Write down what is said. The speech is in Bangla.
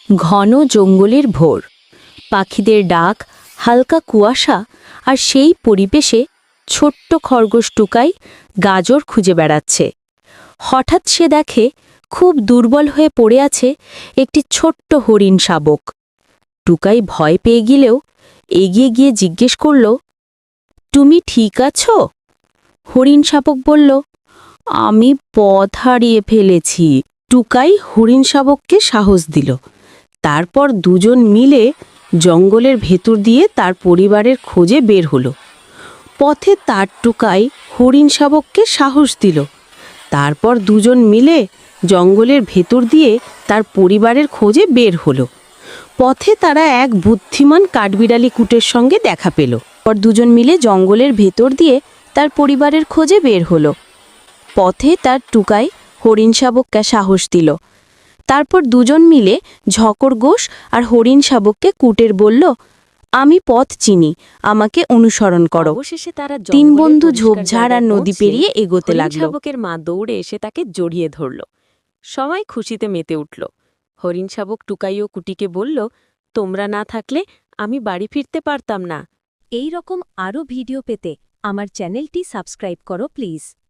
ঘন জঙ্গলের ভোর, পাখিদের ডাক, হালকা কুয়াশা, আর সেই পরিবেশে ছোট্ট খরগোশ টুকাই গাজর খুঁজে বেড়াচ্ছে। হঠাৎ সে দেখে খুব দুর্বল হয়ে পড়ে আছে একটি ছোট্ট হরিণ শাবক। টুকাই ভয় পেয়ে গেলেও এগিয়ে গিয়ে জিজ্ঞেস করল, তুমি ঠিক আছো? হরিণ শাবক বলল, আমি পথ হারিয়ে ফেলেছি। টুকাই হরিণ শাবককে সাহস দিল। তারপর দুজন মিলে জঙ্গলের ভেতর দিয়ে তার পরিবারের খোঁজে বের হলো। পথে তার টুকাই হরিণ শাবককে সাহস দিল। তারপর দুজন মিলে জঙ্গলের ভেতর দিয়ে তার পরিবারের খোঁজে বের হলো। পথে তারা এক বুদ্ধিমান কাঠবিড়ালি কুটের সঙ্গে দেখা পেল। পর দুজন মিলে জঙ্গলের ভেতর দিয়ে তার পরিবারের খোঁজে বের হলো। পথে তার টুকাই হরিণ শাবককে সাহস দিল। তারপর দুজন মিলে ঝকরগোশ আর হরিণ শাবককে কুটের বলল, আমি পথ চিনি, আমাকে অনুসরণ করো। অবশেষে তারা তিন জঙ্গলের বন্ধু পরিষ্কার ঝোপঝাড় আর জায়গায় নদী পৌঁছে পেরিয়ে এগোতে হরিণ লাগলো। শাবকের মা দৌড়ে এসে তাকে জড়িয়ে ধরল। সবাই খুশিতে মেতে উঠল। হরিণ শাবক টুকাই ও কুটিকে বলল, তোমরা না থাকলে আমি বাড়ি ফিরতে পারতাম না। এই রকম আরও ভিডিও পেতে আমার চ্যানেলটি সাবস্ক্রাইব করো প্লিজ।